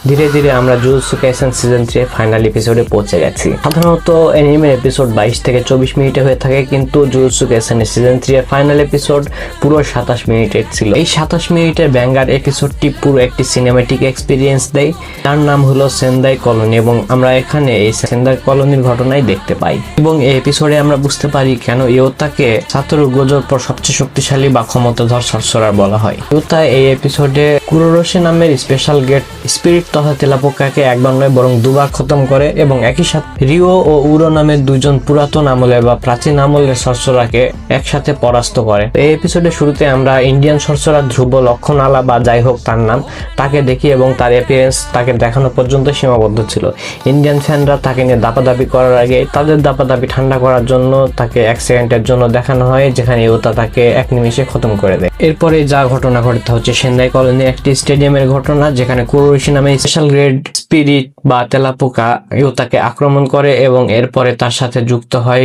ধীরে ধীরে আমরা জুজুৎসু কাইসেন সিজন 3 এর ফাইনাল এপিসোডে পৌঁছে গেছি। সাধারণত অ্যানিমের এপিসোড 22 থেকে 24 মিনিটে হয়ে থাকে, কিন্তু জুজুৎসু কাইসেন সিজন 3 এর ফাইনাল এপিসোড পুরো 27 মিনিটের ছিল। এই 27 মিনিটের ব্যাঙ্গার এপিসোডটি পুরো একটি সিনেম্যাটিক এক্সপিরিয়েন্স দেয়, যার নাম হলো সেন্দাই কলোনি, এবং আমরা এখানে এই সেন্দাই কলোনির ঘটনাই দেখতে পাই। এবং এই এপিসোডে আমরা বুঝতে পারি কেন ইয়োতাকে সাতোরু গোজোর পর সবচেয়ে শক্তিশালী বা ক্ষমতাধর সর্সারার বলা হয়। ইয়োতা এই এপিসোডে কুরোরোশি নামের স্পেশাল গেট স্পিরিট তথা তেলাপোকাকে একবার নয় বরং দুবার খতম করে, এবং একই সাথে রিও ও উরো নামের দুইজন পুরাতন আমলের বা প্রাচীন আমলের সর্সারারকে একসাথে পরাস্ত করে। এই এপিসোডের শুরুতে আমরা ইন্ডিয়ান সর্সারার ধ্রুব লক্ষণালা বা যাই হোক তার নাম, তাকে দেখি এবং তার অ্যাপিয়ারেন্স তাকে দেখানো পর্যন্ত সীমাবদ্ধ ছিল। ইন্ডিয়ান ফ্যানরা তাকে নিয়ে দাপাদাপি করার আগে তাদের দাপাদাপি ঠান্ডা করার জন্য তাকে এক সেকেন্ডের জন্য দেখানো হয়, যেখানে ইয়োতা তাকে এক নিমিষে খতম করে দেয়। এরপরে যা ঘটনা ঘটতে হচ্ছে সেন্দাই কলোনির একটি স্টেডিয়ামের ঘটনা, যেখানে কুরোরোশি নামে স্পেশাল গ্রেড স্পিরিট বা তেলাপোকা ইয়োতাকে আক্রমণ করে এবং এরপরে তার সাথে যুক্ত হয়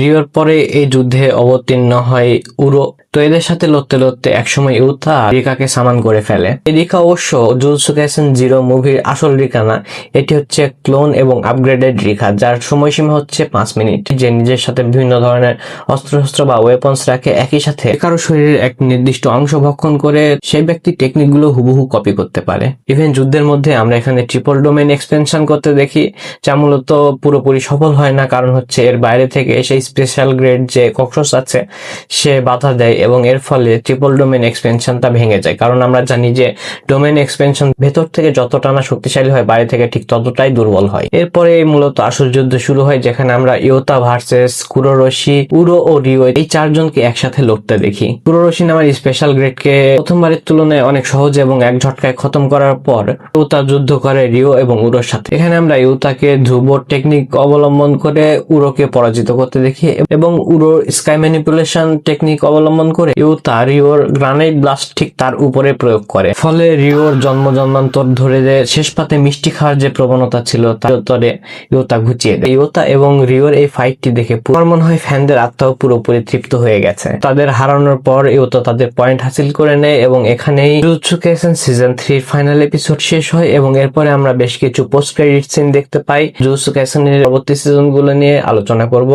রিওর পরে এই যুদ্ধে অবতীর্ণ হয় উরো। তো এদের সাথে লড়তে লড়তে একসময় ইয়োতা রিকাকে সামান করে ফেলে। এই রিকা অবশ্য জুজুৎসু কাইসেন 0 মুভির আসল রিকা না, এটি হচ্ছে ক্লোন এবং আপগ্রেডেড রিকা, যার সময়সীমা হচ্ছে 5 মিনিট, যে নিজের সাথে বিভিন্ন ধরনের অস্ত্র বা ওয়েপন্স রাখে, একই সাথে কারো শরীরের এক নির্দিষ্ট অংশ ভক্ষণ করে সেই ব্যক্তি টেকনিকগুলো হুবহু কপি করতে পারে। ইভেন যুদ্ধের মধ্যে আমরা এখানে ট্রিপল ডোমেইন এক্সপেনশন করতে দেখি, যা মূলত পুরোপুরি সফল হয় না, কারণ হচ্ছে এর বাইরে থেকে সেই স্পেশাল গ্রেড যে ককরোচ আছে সে বাধা দেয় এবং এর ফলে ট্রিপল ডোমেইন এক্সপেনশনটা ভেঙে যায়। কারণ আমরা জানি যে ডোমেইন এক্সপেনশন ভেতর থেকে যতটা না শক্তিশালী হয়, বাইরে থেকে ঠিক ততটাই দুর্বল হয়। এরপরে মূলত আসল যুদ্ধ শুরু হয়, যেখানে আমরা ইয়োতা ভার্সেস কুরোরোশি, উরো ও রিও এই চারজনকে একসাথে লড়তে দেখি। কুরোরোশি নামের স্পেশাল গ্রেডকে প্রথমবারের তুলনায় অনেক সহজে এবং এক ঝটকায় খতম করার পর ইয়োতা যুদ্ধ করে রিও এবং উরোর সাথে। এখানে আমরা ইয়োতাকে ধ্রুব টেকনিক অবলম্বন করে উরোকে পরাজিত করতে দেখি, এবং উরোর স্কাই ম্যানিপুলেশন টেকনিক অবলম্বন করে ইয়োতা রিওর গ্রানাইট ব্লাস্ট ঠিক তার উপরে প্রয়োগ করে। ফলে রিওর জন্মান্তর ধরে যে শেষ পাতে মিষ্টি খাওয়ার যে প্রবণতা ছিল তার উত্তরে ইয়োতা ঘুচিয়ে দেয়। ইয়োতা এবং রিওর এই ফাইটটি দেখে আমার মনে হয় ফ্যানদের আত্মাও পুরোপুরি তৃপ্ত হয়ে গেছে। তাদের হারানোর পর ইয়োতা তাদের পয়েন্ট হাসিল করে নেয়, এবং এখানেই jujutsu Kaisen season 3 final episode শেষ হয়। এবং এরপরে আমরা বেশ কিছু পোস্ট ক্রেডিট সিন দেখতে পাই। জুজুৎসু কাইসেনের পরবর্তী সিজনগুলো নিয়ে আলোচনা করব।